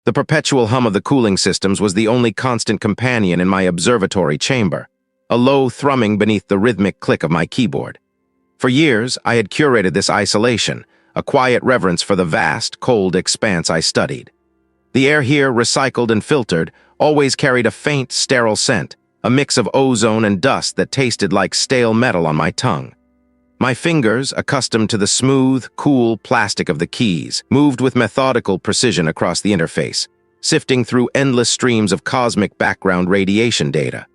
The perpetual hum of the cooling systems was the only constant companion in my observatory chamber, a low thrumming beneath the rhythmic click of my keyboard. For years, I had curated this isolation, a quiet reverence for the vast, cold expanse I studied. The air here, recycled and filtered, always carried a faint, sterile scent, a mix of ozone and dust that tasted like stale metal on my tongue. My fingers, accustomed to the smooth, cool plastic of the keys, moved with methodical precision across the interface, sifting through endless streams of cosmic background radiation data.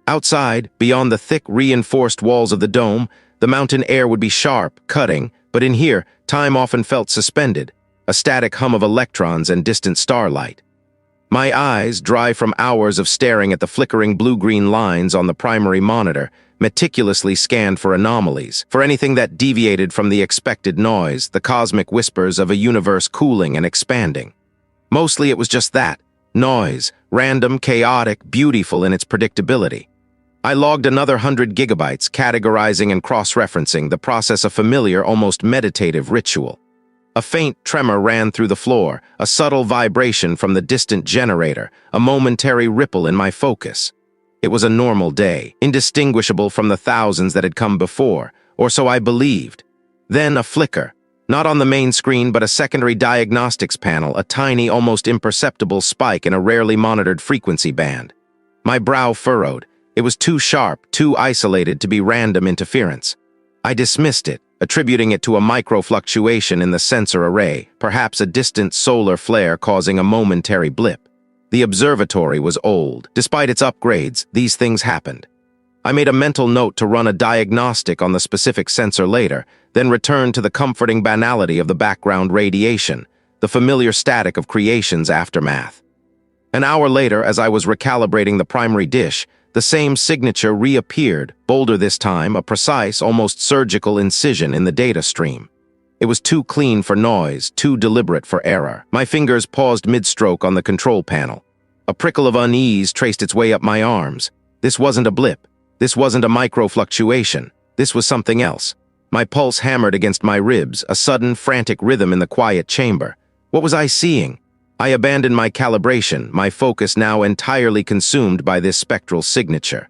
Outside, beyond the thick, reinforced walls of the dome, the mountain air would be sharp, cutting, but in here, time often felt suspended, a static hum of electrons and distant starlight. My eyes, dry from hours of staring at the flickering blue-green lines on the primary monitor, meticulously scanned for anomalies, for anything that deviated from the expected noise, the cosmic whispers of a universe cooling and expanding. Mostly it was just that, noise, random, chaotic, beautiful in its predictability. I logged another 100 gigabytes, categorizing and cross-referencing, the process a familiar, almost meditative ritual. A faint tremor ran through the floor, a subtle vibration from the distant generator, a momentary ripple in my focus. It was a normal day, indistinguishable from the thousands that had come before, or so I believed. Then a flicker, not on the main screen but a secondary diagnostics panel, a tiny, almost imperceptible spike in a rarely monitored frequency band. My brow furrowed. It was too sharp, too isolated to be random interference. I dismissed it, attributing it to a micro-fluctuation in the sensor array, perhaps a distant solar flare causing a momentary blip. The observatory was old. Despite its upgrades, these things happened. I made a mental note to run a diagnostic on the specific sensor later, then returned to the comforting banality of the background radiation, the familiar static of creation's aftermath. An hour later, as I was recalibrating the primary dish, the same signature reappeared, bolder this time, a precise, almost surgical incision in the data stream. It was too clean for noise, too deliberate for error. My fingers paused mid-stroke on the control panel. A prickle of unease traced its way up my arms. This wasn't a blip. This wasn't a micro-fluctuation. This was something else. My pulse hammered against my ribs, a sudden, frantic rhythm in the quiet chamber. What was I seeing? I abandoned my calibration, my focus now entirely consumed by this spectral signature.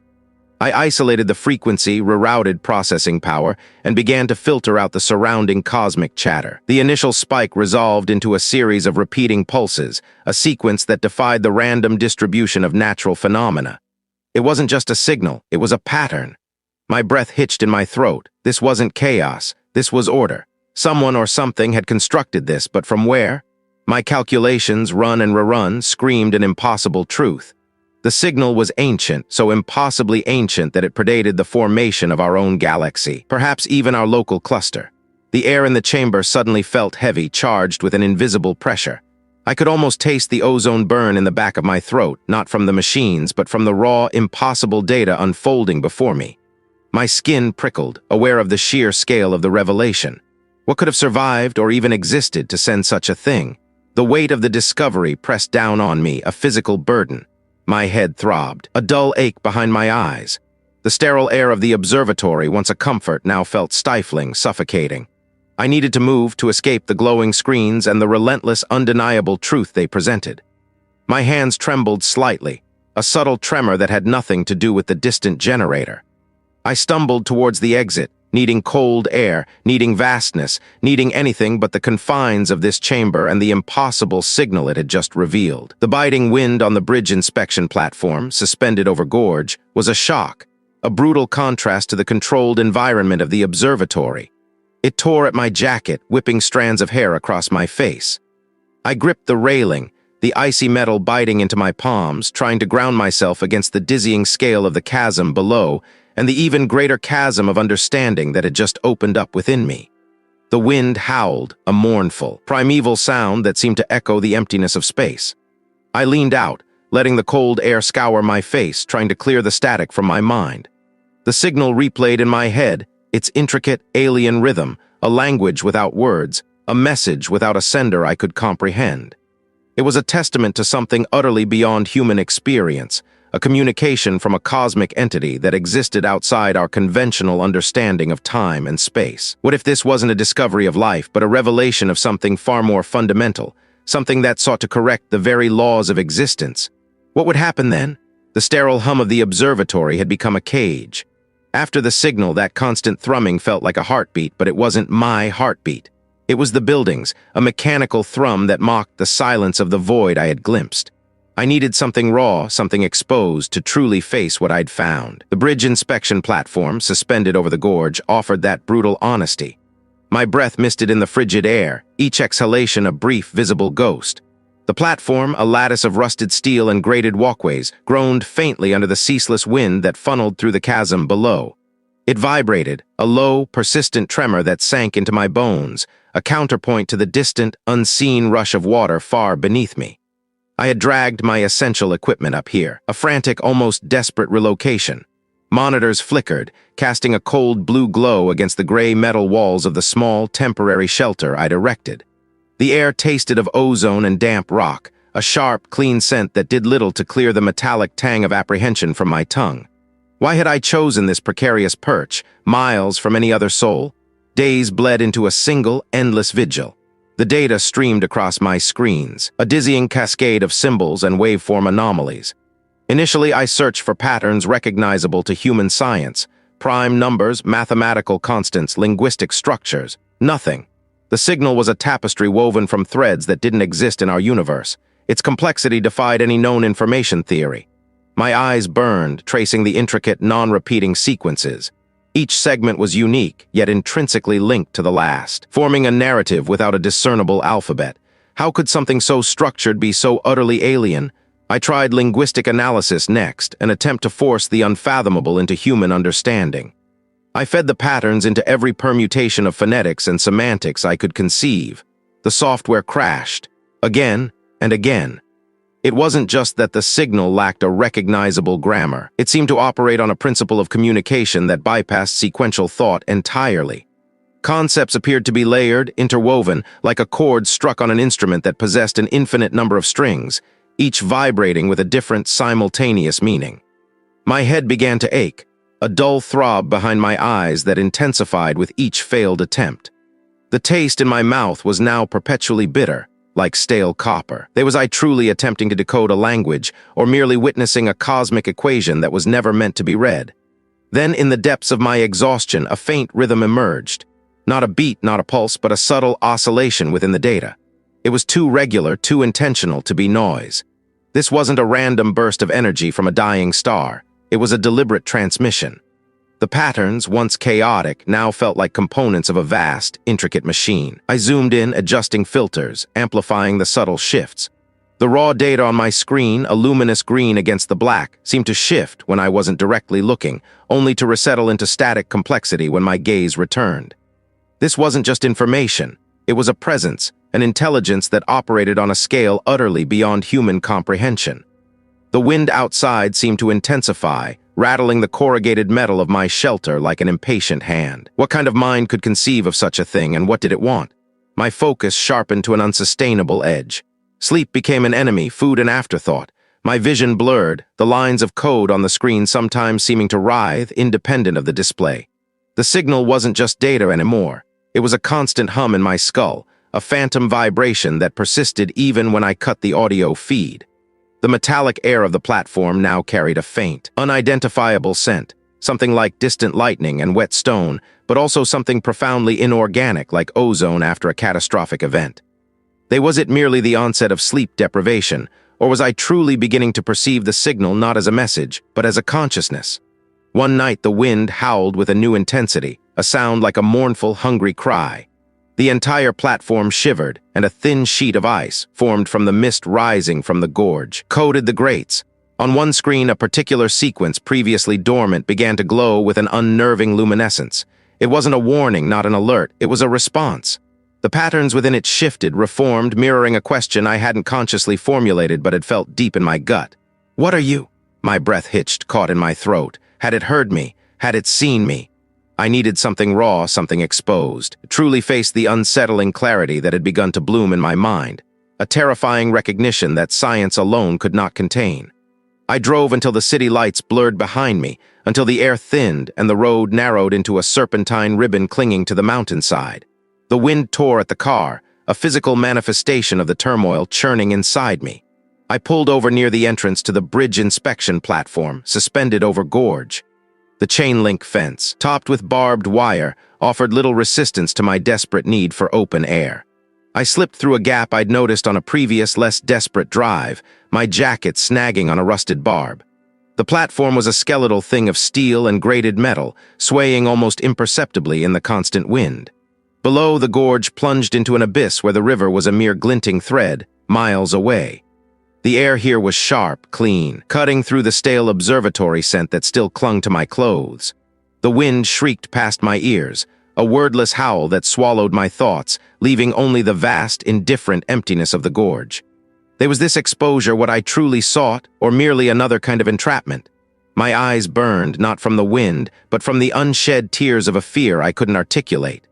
I isolated the frequency, rerouted processing power, and began to filter out the surrounding cosmic chatter. The initial spike resolved into a series of repeating pulses, a sequence that defied the random distribution of natural phenomena. It wasn't just a signal, it was a pattern. My breath hitched in my throat. This wasn't chaos, this was order. Someone or something had constructed this, but from where? My calculations, run and rerun, screamed an impossible truth. The signal was ancient, so impossibly ancient that it predated the formation of our own galaxy, perhaps even our local cluster. The air in the chamber suddenly felt heavy, charged with an invisible pressure. I could almost taste the ozone burn in the back of my throat, not from the machines, but from the raw, impossible data unfolding before me. My skin prickled, aware of the sheer scale of the revelation. What could have survived or even existed to send such a thing? The weight of the discovery pressed down on me, a physical burden. My head throbbed, a dull ache behind my eyes. The sterile air of the observatory, once a comfort, now felt stifling, suffocating. I needed to move to escape the glowing screens and the relentless, undeniable truth they presented. My hands trembled slightly, a subtle tremor that had nothing to do with the distant generator. I stumbled towards the exit, needing cold air, needing vastness, needing anything but the confines of this chamber and the impossible signal it had just revealed. The biting wind on the bridge inspection platform, suspended over gorge, was a shock, a brutal contrast to the controlled environment of the observatory. It tore at my jacket, whipping strands of hair across my face. I gripped the railing, the icy metal biting into my palms, trying to ground myself against the dizzying scale of the chasm below and the even greater chasm of understanding that had just opened up within me. The wind howled, a mournful, primeval sound that seemed to echo the emptiness of space. I leaned out, letting the cold air scour my face, trying to clear the static from my mind. The signal replayed in my head, its intricate, alien rhythm, a language without words, a message without a sender I could comprehend. It was a testament to something utterly beyond human experience, a communication from a cosmic entity that existed outside our conventional understanding of time and space. What if this wasn't a discovery of life, but a revelation of something far more fundamental, something that sought to correct the very laws of existence. What would happen then? The sterile hum of the observatory had become a cage. After the signal, that constant thrumming felt like a heartbeat, but it wasn't my heartbeat. It was the building's, a mechanical thrum that mocked the silence of the void I had glimpsed. I needed something raw, something exposed, to truly face what I'd found. The bridge inspection platform, suspended over the gorge, offered that brutal honesty. My breath misted in the frigid air, each exhalation a brief, visible ghost. The platform, a lattice of rusted steel and grated walkways, groaned faintly under the ceaseless wind that funneled through the chasm below. It vibrated, a low, persistent tremor that sank into my bones, a counterpoint to the distant, unseen rush of water far beneath me. I had dragged my essential equipment up here, a frantic, almost desperate relocation. Monitors flickered, casting a cold blue glow against the gray metal walls of the small, temporary shelter I'd erected. The air tasted of ozone and damp rock, a sharp, clean scent that did little to clear the metallic tang of apprehension from my tongue. Why had I chosen this precarious perch, miles from any other soul? Days bled into a single, endless vigil. The data streamed across my screens, a dizzying cascade of symbols and waveform anomalies. Initially, I searched for patterns recognizable to human science, prime numbers, mathematical constants, linguistic structures. Nothing. The signal was a tapestry woven from threads that didn't exist in our universe. Its complexity defied any known information theory. My eyes burned, tracing the intricate, non-repeating sequences. Each segment was unique, yet intrinsically linked to the last, forming a narrative without a discernible alphabet. How could something so structured be so utterly alien? I tried linguistic analysis next, an attempt to force the unfathomable into human understanding. I fed the patterns into every permutation of phonetics and semantics I could conceive. The software crashed, again and again. It wasn't just that the signal lacked a recognizable grammar. It seemed to operate on a principle of communication that bypassed sequential thought entirely. Concepts appeared to be layered, interwoven, like a chord struck on an instrument that possessed an infinite number of strings, each vibrating with a different, simultaneous meaning. My head began to ache, a dull throb behind my eyes that intensified with each failed attempt. The taste in my mouth was now perpetually bitter, like stale copper. Was I truly attempting to decode a language, or merely witnessing a cosmic equation that was never meant to be read? Then, in the depths of my exhaustion, a faint rhythm emerged. Not a beat, not a pulse, but a subtle oscillation within the data. It was too regular, too intentional to be noise. This wasn't a random burst of energy from a dying star. It was a deliberate transmission. The patterns, once chaotic, now felt like components of a vast, intricate machine. I zoomed in, adjusting filters, amplifying the subtle shifts. The raw data on my screen, a luminous green against the black, seemed to shift when I wasn't directly looking, only to resettle into static complexity when my gaze returned. This wasn't just information. It was a presence, an intelligence that operated on a scale utterly beyond human comprehension. The wind outside seemed to intensify, rattling the corrugated metal of my shelter like an impatient hand. What kind of mind could conceive of such a thing, and what did it want? My focus sharpened to an unsustainable edge. Sleep became an enemy, food an afterthought. My vision blurred, the lines of code on the screen sometimes seeming to writhe, independent of the display. The signal wasn't just data anymore. It was a constant hum in my skull, a phantom vibration that persisted even when I cut the audio feed. The metallic air of the platform now carried a faint, unidentifiable scent, something like distant lightning and wet stone, but also something profoundly inorganic like ozone after a catastrophic event. Was it merely the onset of sleep deprivation, or was I truly beginning to perceive the signal not as a message, but as a consciousness? One night the wind howled with a new intensity, a sound like a mournful, hungry cry. The entire platform shivered, and a thin sheet of ice, formed from the mist rising from the gorge, coated the grates. On one screen, a particular sequence previously dormant began to glow with an unnerving luminescence. It wasn't a warning, not an alert. It was a response. The patterns within it shifted, reformed, mirroring a question I hadn't consciously formulated but had felt deep in my gut. "What are you?" My breath hitched, caught in my throat. Had it heard me? Had it seen me? I needed something raw, something exposed, to truly face the unsettling clarity that had begun to bloom in my mind, a terrifying recognition that science alone could not contain. I drove until the city lights blurred behind me, until the air thinned and the road narrowed into a serpentine ribbon clinging to the mountainside. The wind tore at the car, a physical manifestation of the turmoil churning inside me. I pulled over near the entrance to the bridge inspection platform, suspended over gorge. The chain-link fence, topped with barbed wire, offered little resistance to my desperate need for open air. I slipped through a gap I'd noticed on a previous, less desperate drive, my jacket snagging on a rusted barb. The platform was a skeletal thing of steel and grated metal, swaying almost imperceptibly in the constant wind. Below, the gorge plunged into an abyss where the river was a mere glinting thread, miles away. The air here was sharp, clean, cutting through the stale observatory scent that still clung to my clothes. The wind shrieked past my ears, a wordless howl that swallowed my thoughts, leaving only the vast, indifferent emptiness of the gorge. Was this exposure what I truly sought, or merely another kind of entrapment? My eyes burned, not from the wind, but from the unshed tears of a fear I couldn't articulate.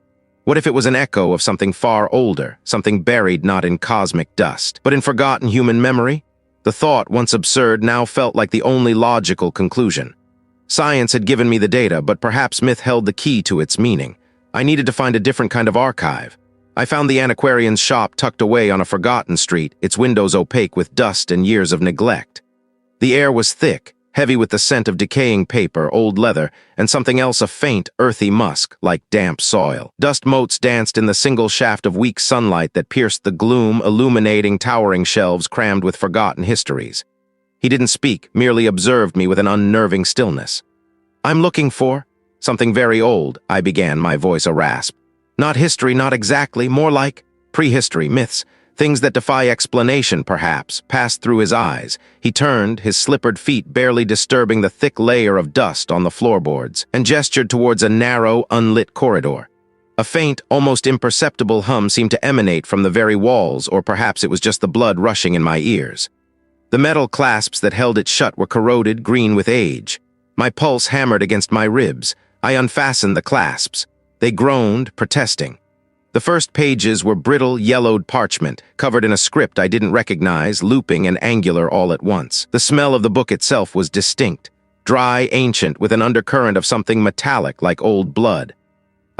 What if it was an echo of something far older, something buried not in cosmic dust, but in forgotten human memory? The thought, once absurd, now felt like the only logical conclusion. Science had given me the data, but perhaps myth held the key to its meaning. I needed to find a different kind of archive. I found the antiquarian's shop tucked away on a forgotten street, its windows opaque with dust and years of neglect. The air was thick, heavy with the scent of decaying paper, old leather, and something else, a faint, earthy musk, like damp soil. Dust motes danced in the single shaft of weak sunlight that pierced the gloom, illuminating towering shelves crammed with forgotten histories. He didn't speak, merely observed me with an unnerving stillness. "I'm looking for something very old," I began, my voice a rasp. "Not history, not exactly, more like prehistory, myths, things that defy explanation, perhaps," passed through his eyes. He turned, his slippered feet barely disturbing the thick layer of dust on the floorboards, and gestured towards a narrow, unlit corridor. A faint, almost imperceptible hum seemed to emanate from the very walls, or perhaps it was just the blood rushing in my ears. The metal clasps that held it shut were corroded, green with age. My pulse hammered against my ribs. I unfastened the clasps. They groaned, protesting. The first pages were brittle, yellowed parchment, covered in a script I didn't recognize, looping and angular all at once. The smell of the book itself was distinct, dry, ancient, with an undercurrent of something metallic like old blood.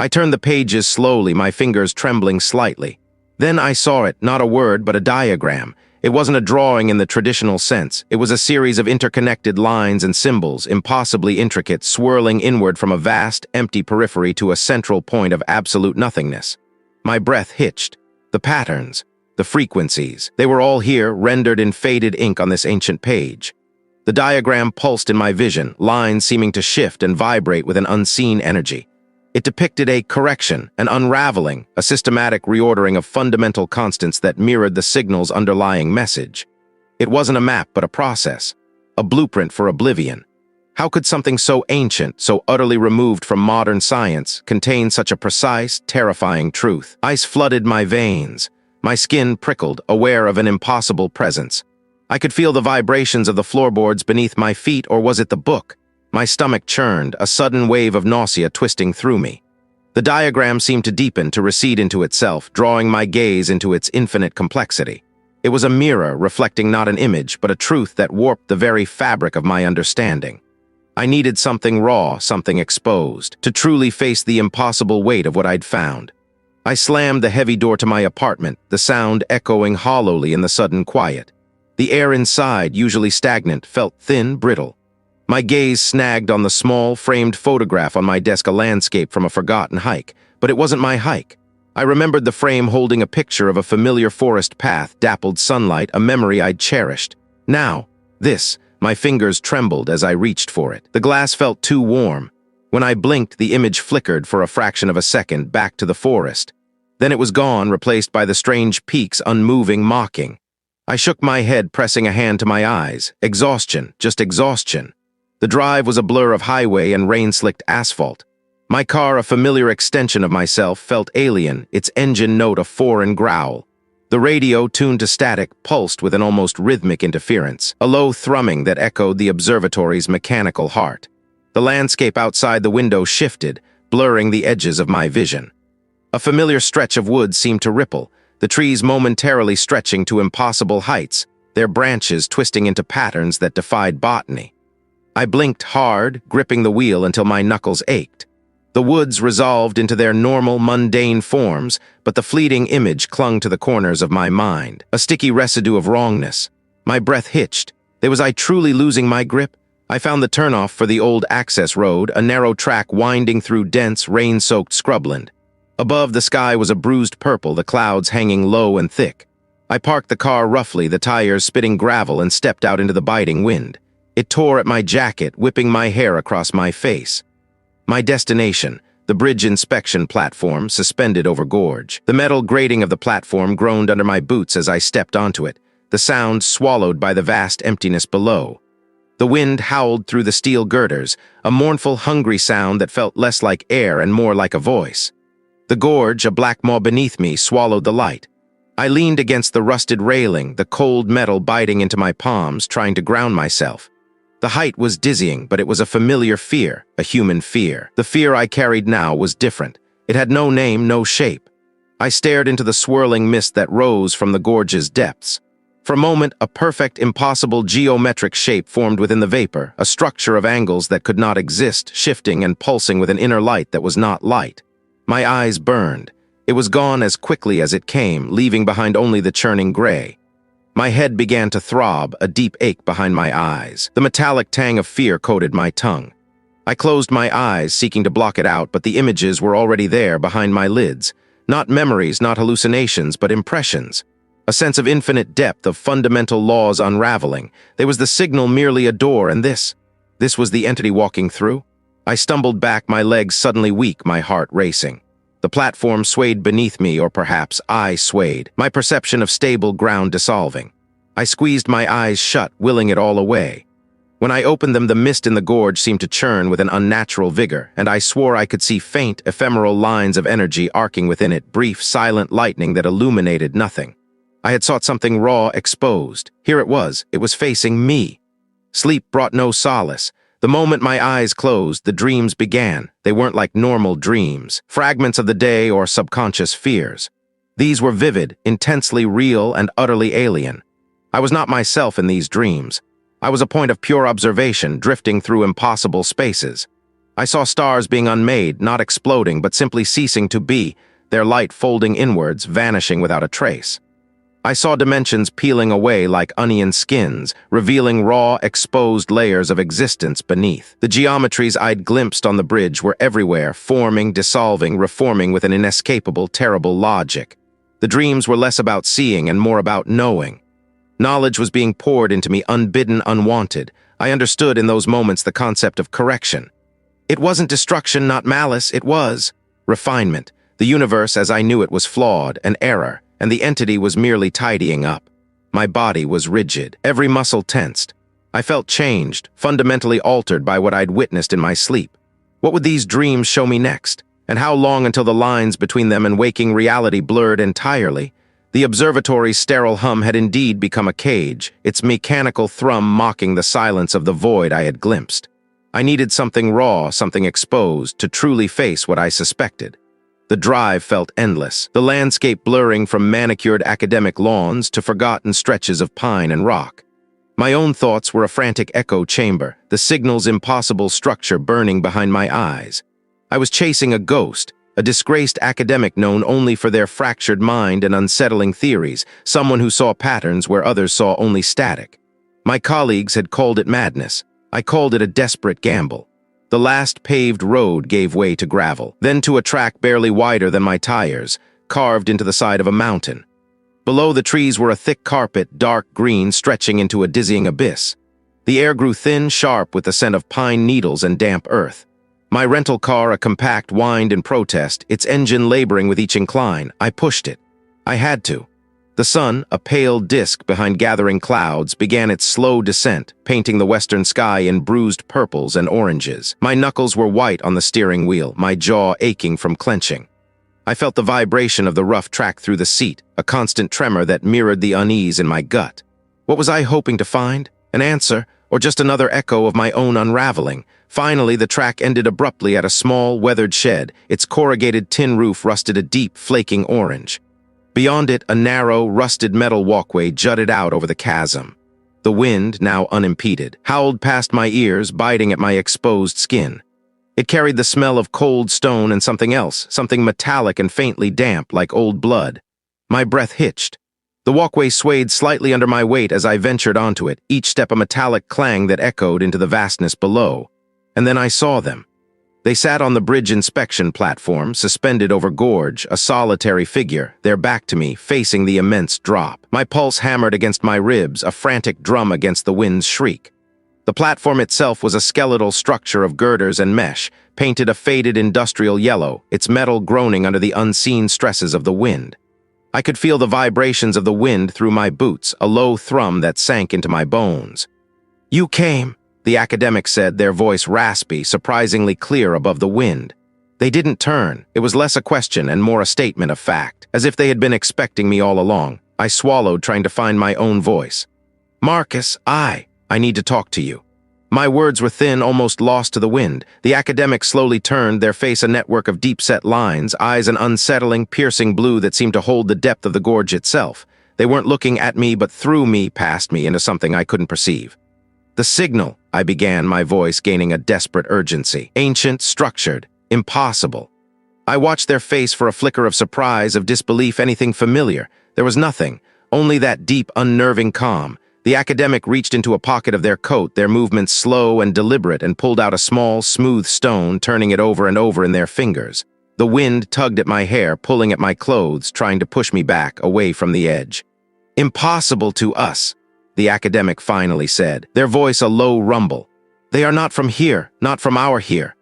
I turned the pages slowly, my fingers trembling slightly. Then I saw it, not a word, but a diagram. It wasn't a drawing in the traditional sense. It was a series of interconnected lines and symbols, impossibly intricate, swirling inward from a vast, empty periphery to a central point of absolute nothingness. My breath hitched. The patterns, the frequencies, they were all here, rendered in faded ink on this ancient page. The diagram pulsed in my vision, lines seeming to shift and vibrate with an unseen energy. It depicted a correction, an unraveling, a systematic reordering of fundamental constants that mirrored the signal's underlying message. It wasn't a map, but a process, a blueprint for oblivion. How could something so ancient, so utterly removed from modern science, contain such a precise, terrifying truth? Ice flooded my veins. My skin prickled, aware of an impossible presence. I could feel the vibrations of the floorboards beneath my feet, or was it the book? My stomach churned, a sudden wave of nausea twisting through me. The diagram seemed to deepen, to recede into itself, drawing my gaze into its infinite complexity. It was a mirror reflecting not an image, but a truth that warped the very fabric of my understanding. I needed something raw, something exposed, to truly face the impossible weight of what I'd found. I slammed the heavy door to my apartment, the sound echoing hollowly in the sudden quiet. The air inside, usually stagnant, felt thin, brittle. My gaze snagged on the small, framed photograph on my desk, a landscape from a forgotten hike. But it wasn't my hike. I remembered the frame holding a picture of a familiar forest path, dappled sunlight, a memory I'd cherished. Now, my fingers trembled as I reached for it. The glass felt too warm. When I blinked, the image flickered for a fraction of a second, back to the forest. Then it was gone, replaced by the strange peaks, unmoving, mocking. I shook my head, pressing a hand to my eyes. Exhaustion, just exhaustion. The drive was a blur of highway and rain-slicked asphalt. My car, a familiar extension of myself, felt alien, its engine note a foreign growl. The radio, tuned to static, pulsed with an almost rhythmic interference, a low thrumming that echoed the observatory's mechanical heart. The landscape outside the window shifted, blurring the edges of my vision. A familiar stretch of woods seemed to ripple, the trees momentarily stretching to impossible heights, their branches twisting into patterns that defied botany. I blinked hard, gripping the wheel until my knuckles ached. The woods resolved into their normal, mundane forms, but the fleeting image clung to the corners of my mind, a sticky residue of wrongness. My breath hitched. Was I truly losing my grip? I found the turnoff for the old access road, a narrow track winding through dense, rain-soaked scrubland. Above, the sky was a bruised purple, the clouds hanging low and thick. I parked the car roughly, the tires spitting gravel, and stepped out into the biting wind. It tore at my jacket, whipping my hair across my face. My destination, the bridge inspection platform, suspended over gorge. The metal grating of the platform groaned under my boots as I stepped onto it, the sound swallowed by the vast emptiness below. The wind howled through the steel girders, a mournful, hungry sound that felt less like air and more like a voice. The gorge, a black maw beneath me, swallowed the light. I leaned against the rusted railing, the cold metal biting into my palms, trying to ground myself. The height was dizzying, but it was a familiar fear, a human fear. The fear I carried now was different. It had no name, no shape. I stared into the swirling mist that rose from the gorge's depths. For a moment, a perfect, impossible geometric shape formed within the vapor, a structure of angles that could not exist, shifting and pulsing with an inner light that was not light. My eyes burned. It was gone as quickly as it came, leaving behind only the churning gray. My head began to throb, a deep ache behind my eyes. The metallic tang of fear coated my tongue. I closed my eyes, seeking to block it out, but the images were already there behind my lids. Not memories, not hallucinations, but impressions. A sense of infinite depth, of fundamental laws unraveling. There was the signal, merely a door, and this was the entity walking through? I stumbled back, my legs suddenly weak, my heart racing. The platform swayed beneath me, or perhaps I swayed, my perception of stable ground dissolving. I squeezed my eyes shut, willing it all away. When I opened them, the mist in the gorge seemed to churn with an unnatural vigor, and I swore I could see faint, ephemeral lines of energy arcing within it, brief, silent lightning that illuminated nothing. I had sought something raw, exposed. Here it was facing me. Sleep brought no solace. The moment my eyes closed, the dreams began. They weren't like normal dreams, fragments of the day or subconscious fears. These were vivid, intensely real, and utterly alien. I was not myself in these dreams. I was a point of pure observation, drifting through impossible spaces. I saw stars being unmade, not exploding, but simply ceasing to be, their light folding inwards, vanishing without a trace. I saw dimensions peeling away like onion skins, revealing raw, exposed layers of existence beneath. The geometries I'd glimpsed on the bridge were everywhere, forming, dissolving, reforming with an inescapable, terrible logic. The dreams were less about seeing and more about knowing. Knowledge was being poured into me, unbidden, unwanted. I understood in those moments the concept of correction. It wasn't destruction, not malice, it was refinement. The universe as I knew it was flawed, an error, and the entity was merely tidying up. My body was rigid, every muscle tensed. I felt changed, fundamentally altered by what I'd witnessed in my sleep. What would these dreams show me next? And how long until the lines between them and waking reality blurred entirely? The observatory's sterile hum had indeed become a cage, its mechanical thrum mocking the silence of the void I had glimpsed. I needed something raw, something exposed, to truly face what I suspected. The drive felt endless, the landscape blurring from manicured academic lawns to forgotten stretches of pine and rock. My own thoughts were a frantic echo chamber, the signal's impossible structure burning behind my eyes. I was chasing a ghost, a disgraced academic known only for their fractured mind and unsettling theories, someone who saw patterns where others saw only static. My colleagues had called it madness. I called it a desperate gamble. The last paved road gave way to gravel, then to a track barely wider than my tires, carved into the side of a mountain. Below the trees were a thick carpet, dark green, stretching into a dizzying abyss. The air grew thin, sharp with the scent of pine needles and damp earth. My rental car, a compact, whined in protest, its engine laboring with each incline. I pushed it. I had to. The sun, a pale disk behind gathering clouds, began its slow descent, painting the western sky in bruised purples and oranges. My knuckles were white on the steering wheel, my jaw aching from clenching. I felt the vibration of the rough track through the seat, a constant tremor that mirrored the unease in my gut. What was I hoping to find? An answer, or just another echo of my own unraveling? Finally, the track ended abruptly at a small, weathered shed, its corrugated tin roof rusted a deep, flaking orange. Beyond it, a narrow, rusted metal walkway jutted out over the chasm. The wind, now unimpeded, howled past my ears, biting at my exposed skin. It carried the smell of cold stone and something else, something metallic and faintly damp like old blood. My breath hitched. The walkway swayed slightly under my weight as I ventured onto it, each step a metallic clang that echoed into the vastness below. And then I saw them. They sat on the bridge inspection platform, suspended over gorge, a solitary figure, their back to me, facing the immense drop. My pulse hammered against my ribs, a frantic drum against the wind's shriek. The platform itself was a skeletal structure of girders and mesh, painted a faded industrial yellow, its metal groaning under the unseen stresses of the wind. I could feel the vibrations of the wind through my boots, a low thrum that sank into my bones. "You came," the academic said, their voice raspy, surprisingly clear above the wind. They didn't turn. It was less a question and more a statement of fact, as if they had been expecting me all along. I swallowed, trying to find my own voice. "Marcus, I need to talk to you." My words were thin, almost lost to the wind. The academic slowly turned, their face a network of deep-set lines, eyes an unsettling, piercing blue that seemed to hold the depth of the gorge itself. They weren't looking at me, but through me, past me, into something I couldn't perceive. "The signal," I began, my voice gaining a desperate urgency. "Ancient, structured, impossible." I watched their face for a flicker of surprise, of disbelief, anything familiar. There was nothing, only that deep, unnerving calm. The academic reached into a pocket of their coat, their movements slow and deliberate, and pulled out a small, smooth stone, turning it over and over in their fingers. The wind tugged at my hair, pulling at my clothes, trying to push me back, away from the edge. "Impossible to us," the academic finally said, their voice a low rumble. "They are not from here, not from our here."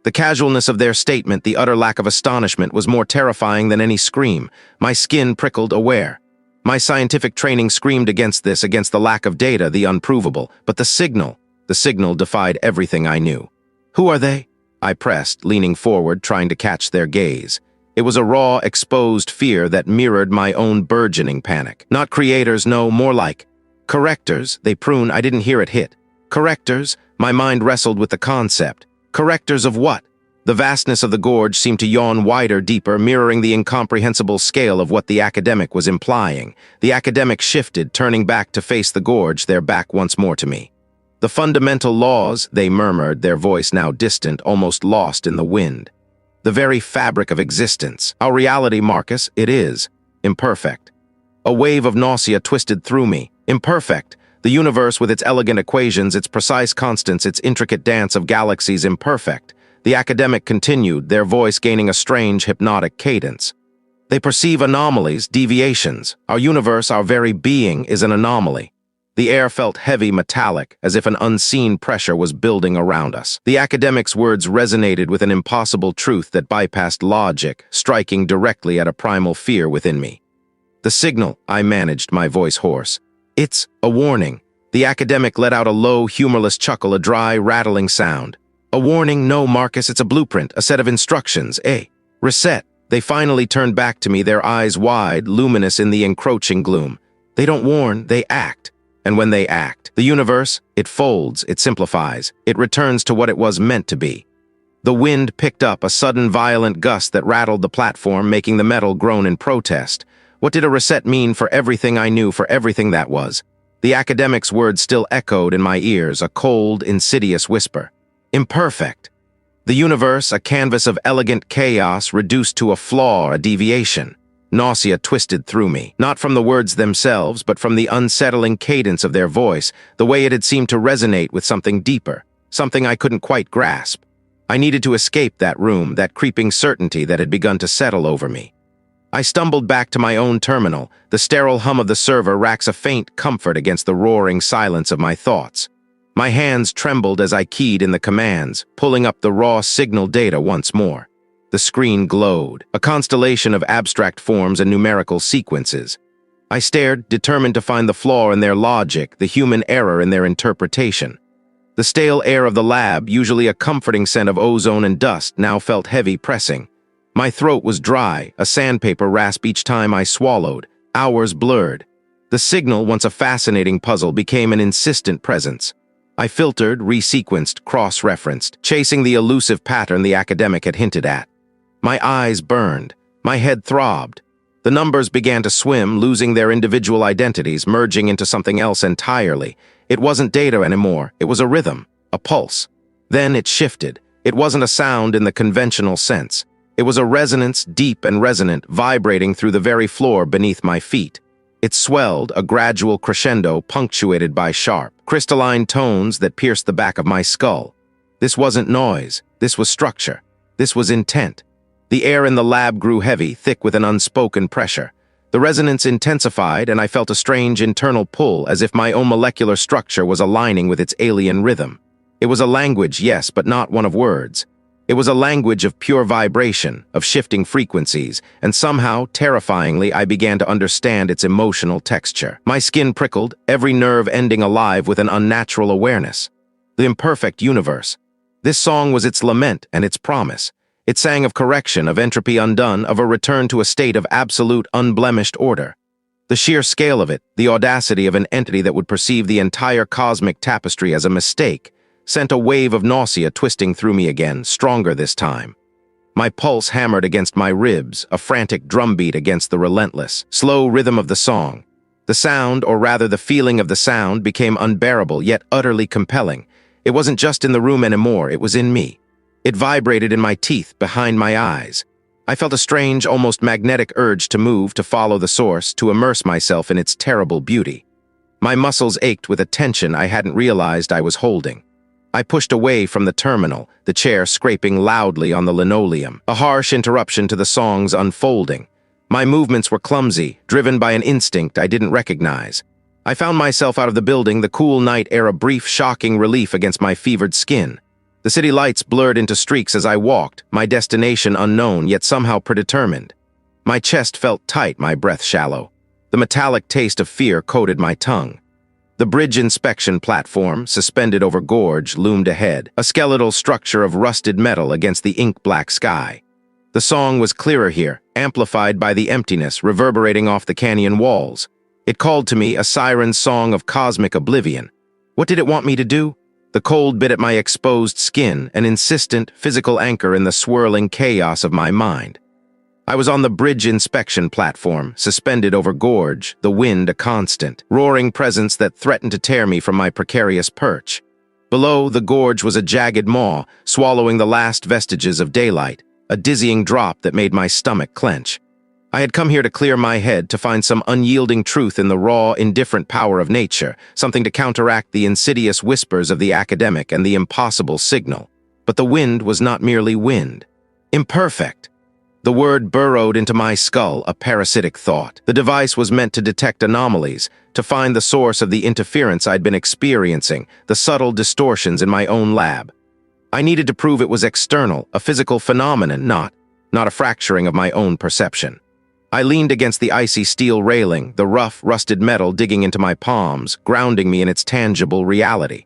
The casualness of their statement, the utter lack of astonishment, was more terrifying than any scream. My skin prickled, aware. My scientific training screamed against this, against the lack of data, the unprovable. But the signal defied everything I knew. "Who are they?" I pressed, leaning forward, trying to catch their gaze. It was a raw, exposed fear that mirrored my own burgeoning panic. "Not creators, no, more like correctors." They prune, I didn't hear it hit. Correctors? My mind wrestled with the concept. Correctors of what? The vastness of the gorge seemed to yawn wider, deeper, mirroring the incomprehensible scale of what the academic was implying. The academic shifted, turning back to face the gorge, their back once more to me. "The fundamental laws," they murmured, their voice now distant, almost lost in the wind. "The very fabric of existence. Our reality, Marcus, it is imperfect." A wave of nausea twisted through me. Imperfect. The universe with its elegant equations, its precise constants, its intricate dance of galaxies, imperfect. The academic continued, their voice gaining a strange, hypnotic cadence. "They perceive anomalies, deviations. Our universe, our very being, is an anomaly." The air felt heavy, metallic, as if an unseen pressure was building around us. The academic's words resonated with an impossible truth that bypassed logic, striking directly at a primal fear within me. "The signal," I managed, my voice hoarse. "It's a warning." The academic let out a low, humorless chuckle, a dry, rattling sound. "A warning? No, Marcus, it's a blueprint, a set of instructions, reset." They finally turned back to me, their eyes wide, luminous in the encroaching gloom. "They don't warn, they act. And when they act, the universe, it folds, it simplifies, it returns to what it was meant to be." The wind picked up, a sudden violent gust that rattled the platform, making the metal groan in protest. What did a reset mean for everything I knew, for everything that was? The academic's words still echoed in my ears, a cold, insidious whisper. Imperfect. The universe, a canvas of elegant chaos, reduced to a flaw, a deviation. Nausea twisted through me, not from the words themselves, but from the unsettling cadence of their voice, the way it had seemed to resonate with something deeper, something I couldn't quite grasp. I needed to escape that room, that creeping certainty that had begun to settle over me. I stumbled back to my own terminal. The sterile hum of the server racks a faint comfort against the roaring silence of my thoughts. My hands trembled as I keyed in the commands, pulling up the raw signal data once more. The screen glowed, a constellation of abstract forms and numerical sequences. I stared, determined to find the flaw in their logic, the human error in their interpretation. The stale air of the lab, usually a comforting scent of ozone and dust, now felt heavy, pressing. My throat was dry, a sandpaper rasp each time I swallowed. Hours blurred. The signal, once a fascinating puzzle, became an insistent presence. I filtered, resequenced, cross-referenced, chasing the elusive pattern the academic had hinted at. My eyes burned. My head throbbed. The numbers began to swim, losing their individual identities, merging into something else entirely. It wasn't data anymore. It was a rhythm, a pulse. Then it shifted. It wasn't a sound in the conventional sense. It was a resonance, deep and resonant, vibrating through the very floor beneath my feet. It swelled, a gradual crescendo punctuated by sharp, crystalline tones that pierced the back of my skull. This wasn't noise. This was structure. This was intent. The air in the lab grew heavy, thick with an unspoken pressure. The resonance intensified, and I felt a strange internal pull, as if my own molecular structure was aligning with its alien rhythm. It was a language, yes, but not one of words. It was a language of pure vibration, of shifting frequencies, and somehow, terrifyingly, I began to understand its emotional texture. My skin prickled, every nerve ending alive with an unnatural awareness. The imperfect universe. This song was its lament and its promise. It sang of correction, of entropy undone, of a return to a state of absolute, unblemished order. The sheer scale of it, the audacity of an entity that would perceive the entire cosmic tapestry as a mistake, sent a wave of nausea twisting through me again, stronger this time. My pulse hammered against my ribs, a frantic drumbeat against the relentless, slow rhythm of the song. The sound, or rather the feeling of the sound, became unbearable, yet utterly compelling. It wasn't just in the room anymore, it was in me. It vibrated in my teeth, behind my eyes. I felt a strange, almost magnetic urge to move, to follow the source, to immerse myself in its terrible beauty. My muscles ached with a tension I hadn't realized I was holding. I pushed away from the terminal, the chair scraping loudly on the linoleum, a harsh interruption to the song's unfolding. My movements were clumsy, driven by an instinct I didn't recognize. I found myself out of the building, the cool night air a brief, shocking relief against my fevered skin. The city lights blurred into streaks as I walked, my destination unknown, yet somehow predetermined. My chest felt tight, my breath shallow. The metallic taste of fear coated my tongue. The bridge inspection platform, suspended over gorge, loomed ahead, a skeletal structure of rusted metal against the ink-black sky. The song was clearer here, amplified by the emptiness reverberating off the canyon walls. It called to me, a siren song of cosmic oblivion. What did it want me to do? The cold bit at my exposed skin, an insistent, physical anchor in the swirling chaos of my mind. I was on the bridge inspection platform, suspended over gorge, the wind a constant, roaring presence that threatened to tear me from my precarious perch. Below, the gorge was a jagged maw, swallowing the last vestiges of daylight, a dizzying drop that made my stomach clench. I had come here to clear my head, to find some unyielding truth in the raw, indifferent power of nature, something to counteract the insidious whispers of the academic and the impossible signal. But the wind was not merely wind. Imperfect. The word burrowed into my skull, a parasitic thought. The device was meant to detect anomalies, to find the source of the interference I'd been experiencing, the subtle distortions in my own lab. I needed to prove it was external, a physical phenomenon, not a fracturing of my own perception. I leaned against the icy steel railing, the rough, rusted metal digging into my palms, grounding me in its tangible reality.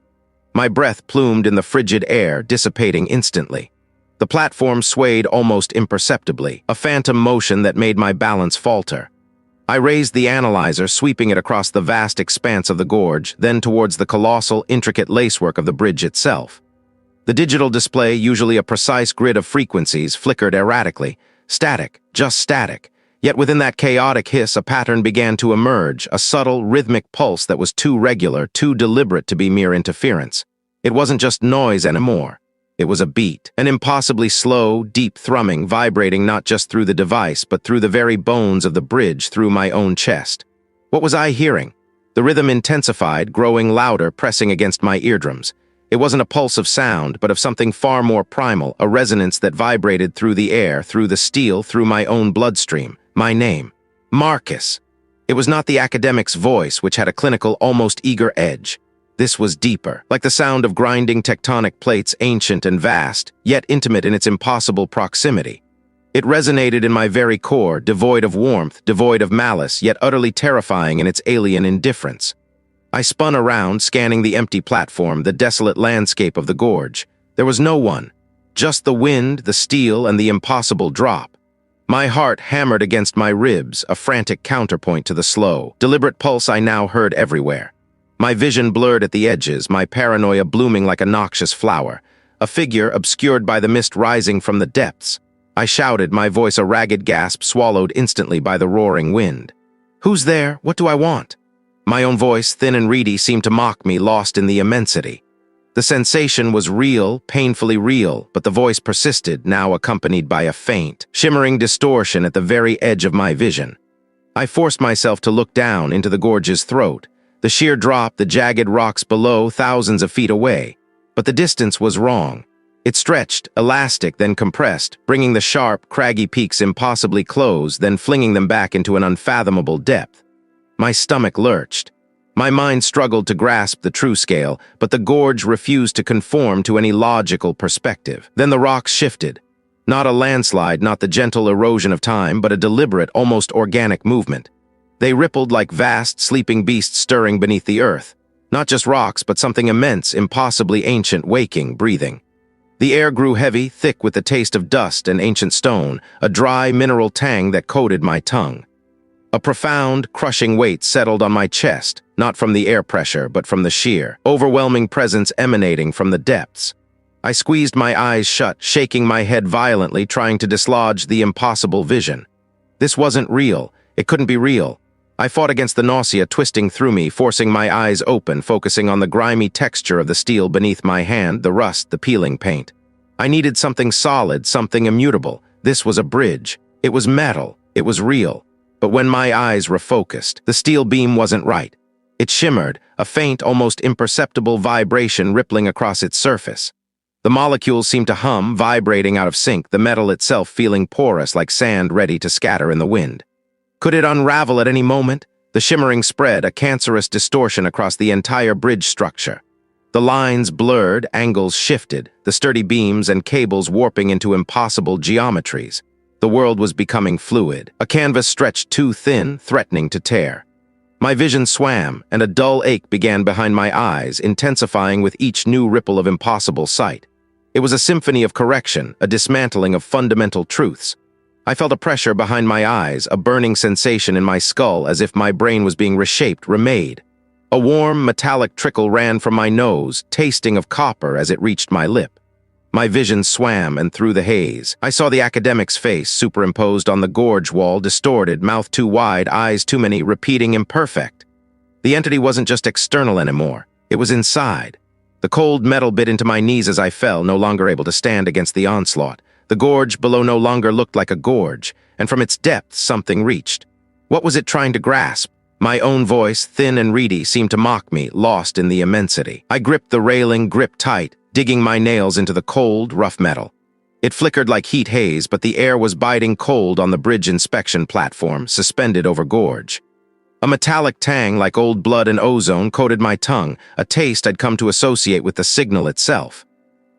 My breath plumed in the frigid air, dissipating instantly. The platform swayed almost imperceptibly, a phantom motion that made my balance falter. I raised the analyzer, sweeping it across the vast expanse of the gorge, then towards the colossal, intricate lacework of the bridge itself. The digital display, usually a precise grid of frequencies, flickered erratically. Static, just static. Yet within that chaotic hiss, a pattern began to emerge, a subtle, rhythmic pulse that was too regular, too deliberate to be mere interference. It wasn't just noise anymore. It was a beat, an impossibly slow, deep thrumming, vibrating not just through the device, but through the very bones of the bridge, through my own chest. What was I hearing? The rhythm intensified, growing louder, pressing against my eardrums. It wasn't a pulse of sound, but of something far more primal, a resonance that vibrated through the air, through the steel, through my own bloodstream. My name. Marcus. It was not the academic's voice, which had a clinical, almost eager edge. This was deeper, like the sound of grinding tectonic plates, ancient and vast, yet intimate in its impossible proximity. It resonated in my very core, devoid of warmth, devoid of malice, yet utterly terrifying in its alien indifference. I spun around, scanning the empty platform, the desolate landscape of the gorge. There was no one, just the wind, the steel, and the impossible drop. My heart hammered against my ribs, a frantic counterpoint to the slow, deliberate pulse I now heard everywhere. My vision blurred at the edges, my paranoia blooming like a noxious flower, a figure obscured by the mist rising from the depths. I shouted, my voice a ragged gasp swallowed instantly by the roaring wind. "Who's there? What do I want?" My own voice, thin and reedy, seemed to mock me, lost in the immensity. The sensation was real, painfully real, but the voice persisted, now accompanied by a faint, shimmering distortion at the very edge of my vision. I forced myself to look down into the gorge's throat. The sheer drop, the jagged rocks below, thousands of feet away. But the distance was wrong. It stretched, elastic, then compressed, bringing the sharp, craggy peaks impossibly close, then flinging them back into an unfathomable depth. My stomach lurched. My mind struggled to grasp the true scale, but the gorge refused to conform to any logical perspective. Then the rocks shifted. Not a landslide, not the gentle erosion of time, but a deliberate, almost organic movement. They rippled like vast, sleeping beasts stirring beneath the earth. Not just rocks, but something immense, impossibly ancient, waking, breathing. The air grew heavy, thick with the taste of dust and ancient stone, a dry, mineral tang that coated my tongue. A profound, crushing weight settled on my chest, not from the air pressure, but from the sheer, overwhelming presence emanating from the depths. I squeezed my eyes shut, shaking my head violently, trying to dislodge the impossible vision. This wasn't real. It couldn't be real. I fought against the nausea twisting through me, forcing my eyes open, focusing on the grimy texture of the steel beneath my hand, the rust, the peeling paint. I needed something solid, something immutable. This was a bridge. It was metal. It was real. But when my eyes refocused, the steel beam wasn't right. It shimmered, a faint, almost imperceptible vibration rippling across its surface. The molecules seemed to hum, vibrating out of sync, the metal itself feeling porous like sand ready to scatter in the wind. Could it unravel at any moment? The shimmering spread, a cancerous distortion across the entire bridge structure. The lines blurred, angles shifted, the sturdy beams and cables warping into impossible geometries. The world was becoming fluid, a canvas stretched too thin, threatening to tear. My vision swam, and a dull ache began behind my eyes, intensifying with each new ripple of impossible sight. It was a symphony of correction, a dismantling of fundamental truths. I felt a pressure behind my eyes, a burning sensation in my skull as if my brain was being reshaped, remade. A warm, metallic trickle ran from my nose, tasting of copper as it reached my lip. My vision swam, and through the haze, I saw the academic's face superimposed on the gorge wall, distorted, mouth too wide, eyes too many, repeating imperfect. The entity wasn't just external anymore. It was inside. The cold metal bit into my knees as I fell, no longer able to stand against the onslaught. The gorge below no longer looked like a gorge, and from its depths something reached. What was it trying to grasp? My own voice, thin and reedy, seemed to mock me, lost in the immensity. I gripped the railing, gripped tight, digging my nails into the cold, rough metal. It flickered like heat haze, but the air was biting cold on the bridge inspection platform, suspended over gorge. A metallic tang like old blood and ozone coated my tongue, a taste I'd come to associate with the signal itself.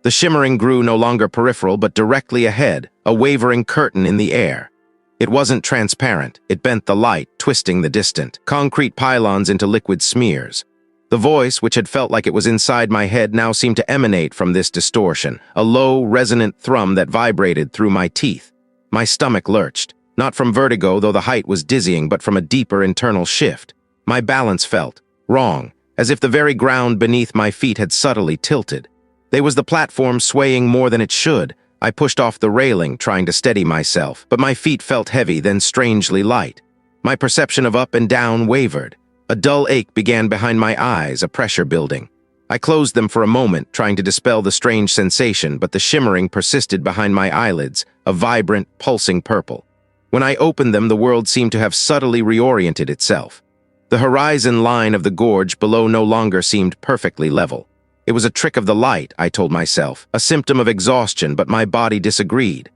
The shimmering grew no longer peripheral, but directly ahead, a wavering curtain in the air. It wasn't transparent. It bent the light, twisting the distant concrete pylons into liquid smears. The voice, which had felt like it was inside my head, now seemed to emanate from this distortion, a low, resonant thrum that vibrated through my teeth. My stomach lurched, not from vertigo, though the height was dizzying, but from a deeper internal shift. My balance felt wrong, as if the very ground beneath my feet had subtly tilted. There was the platform swaying more than it should. I pushed off the railing, trying to steady myself, but my feet felt heavy, then strangely light. My perception of up and down wavered. A dull ache began behind my eyes, a pressure building. I closed them for a moment, trying to dispel the strange sensation, but the shimmering persisted behind my eyelids, a vibrant, pulsing purple. When I opened them, the world seemed to have subtly reoriented itself. The horizon line of the gorge below no longer seemed perfectly level. It was a trick of the light, I told myself, a symptom of exhaustion, but my body disagreed.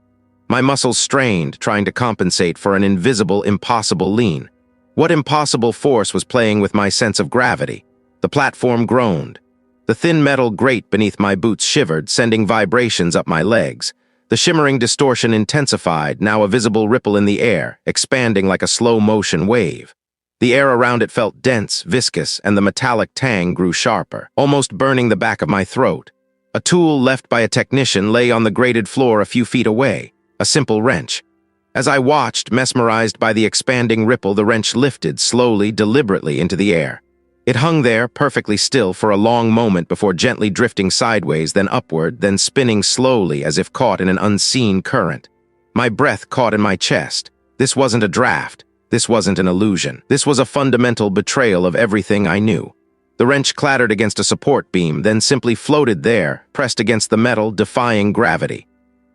My muscles strained, trying to compensate for an invisible, impossible lean. What impossible force was playing with my sense of gravity? The platform groaned. The thin metal grate beneath my boots shivered, sending vibrations up my legs. The shimmering distortion intensified, now a visible ripple in the air, expanding like a slow-motion wave. The air around it felt dense, viscous, and the metallic tang grew sharper, almost burning the back of my throat. A tool left by a technician lay on the grated floor a few feet away, a simple wrench. As I watched, mesmerized by the expanding ripple, the wrench lifted slowly, deliberately into the air. It hung there, perfectly still, for a long moment before gently drifting sideways, then upward, then spinning slowly as if caught in an unseen current. My breath caught in my chest. This wasn't a draft. This wasn't an illusion. This was a fundamental betrayal of everything I knew. The wrench clattered against a support beam, then simply floated there, pressed against the metal, defying gravity.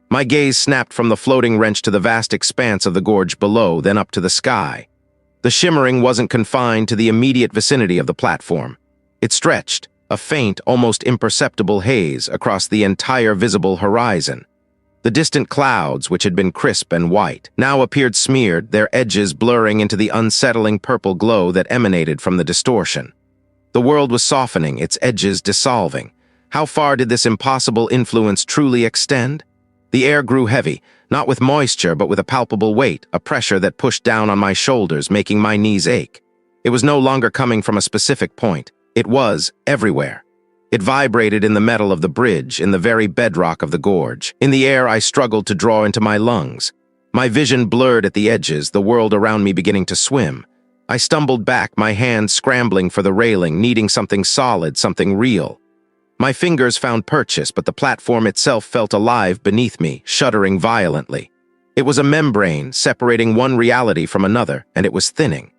My gaze snapped from the floating wrench to the vast expanse of the gorge below, then up to the sky. The shimmering wasn't confined to the immediate vicinity of the platform. It stretched, a faint, almost imperceptible haze, across the entire visible horizon. The distant clouds, which had been crisp and white, now appeared smeared, their edges blurring into the unsettling purple glow that emanated from the distortion. The world was softening, its edges dissolving. How far did this impossible influence truly extend? The air grew heavy, not with moisture but with a palpable weight, a pressure that pushed down on my shoulders, making my knees ache. It was no longer coming from a specific point. It was everywhere. It vibrated in the metal of the bridge, in the very bedrock of the gorge. In the air, I struggled to draw into my lungs. My vision blurred at the edges, the world around me beginning to swim. I stumbled back, my hands scrambling for the railing, needing something solid, something real. My fingers found purchase, but the platform itself felt alive beneath me, shuddering violently. It was a membrane, separating one reality from another, and it was thinning.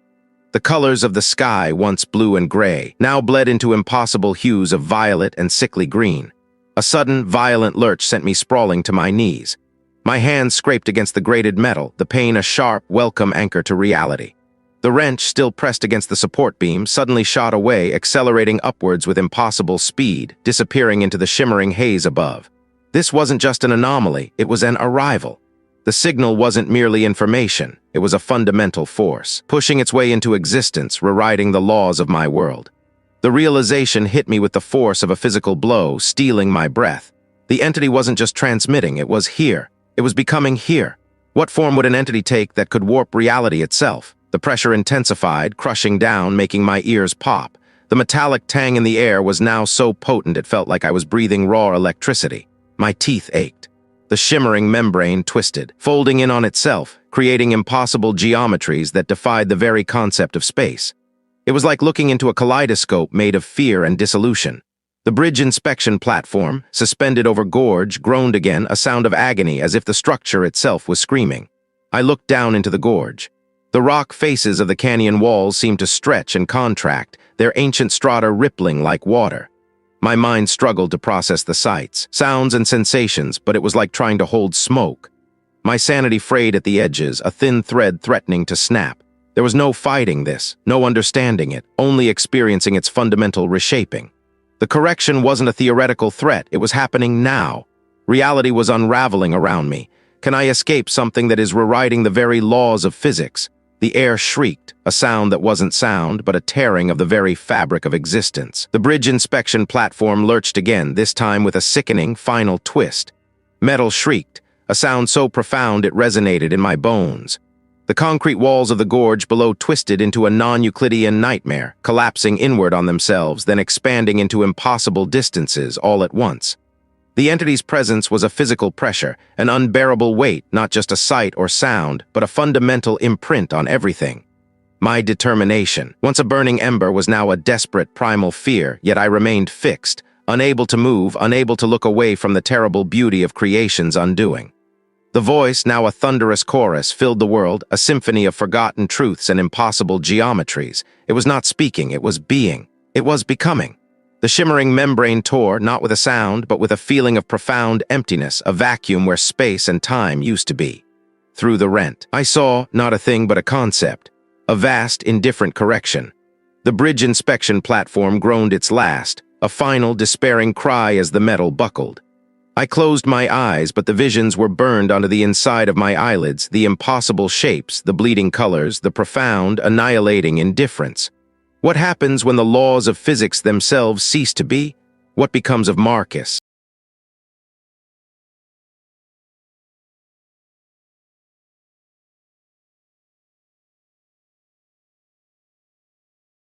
The colors of the sky, once blue and gray, now bled into impossible hues of violet and sickly green. A sudden, violent lurch sent me sprawling to my knees. My hands scraped against the grated metal, the pain a sharp, welcome anchor to reality. The wrench, still pressed against the support beam, suddenly shot away, accelerating upwards with impossible speed, disappearing into the shimmering haze above. This wasn't just an anomaly, it was an arrival. The signal wasn't merely information, it was a fundamental force, pushing its way into existence, rewriting the laws of my world. The realization hit me with the force of a physical blow, stealing my breath. The entity wasn't just transmitting, it was here. It was becoming here. What form would an entity take that could warp reality itself? The pressure intensified, crushing down, making my ears pop. The metallic tang in the air was now so potent it felt like I was breathing raw electricity. My teeth ached. The shimmering membrane twisted, folding in on itself, creating impossible geometries that defied the very concept of space. It was like looking into a kaleidoscope made of fear and dissolution. The bridge inspection platform, suspended over gorge, groaned again, a sound of agony as if the structure itself was screaming. I looked down into the gorge. The rock faces of the canyon walls seemed to stretch and contract, their ancient strata rippling like water. My mind struggled to process the sights, sounds and sensations, but it was like trying to hold smoke. My sanity frayed at the edges, a thin thread threatening to snap. There was no fighting this, no understanding it, only experiencing its fundamental reshaping. The correction wasn't a theoretical threat, it was happening now. Reality was unraveling around me. Can I escape something that is rewriting the very laws of physics? The air shrieked, a sound that wasn't sound, but a tearing of the very fabric of existence. The bridge inspection platform lurched again, this time with a sickening, final twist. Metal shrieked, a sound so profound it resonated in my bones. The concrete walls of the gorge below twisted into a non-Euclidean nightmare, collapsing inward on themselves, then expanding into impossible distances all at once. The entity's presence was a physical pressure, an unbearable weight, not just a sight or sound, but a fundamental imprint on everything. My determination, once a burning ember, was now a desperate primal fear, yet I remained fixed, unable to move, unable to look away from the terrible beauty of creation's undoing. The voice, now a thunderous chorus, filled the world, a symphony of forgotten truths and impossible geometries. It was not speaking, it was being. It was becoming. The shimmering membrane tore, not with a sound, but with a feeling of profound emptiness, a vacuum where space and time used to be. Through the rent, I saw, not a thing but a concept, a vast, indifferent correction. The bridge inspection platform groaned its last, a final, despairing cry as the metal buckled. I closed my eyes, but the visions were burned onto the inside of my eyelids, the impossible shapes, the bleeding colors, the profound, annihilating indifference. What happens when the laws of physics themselves cease to be? What becomes of Marcus?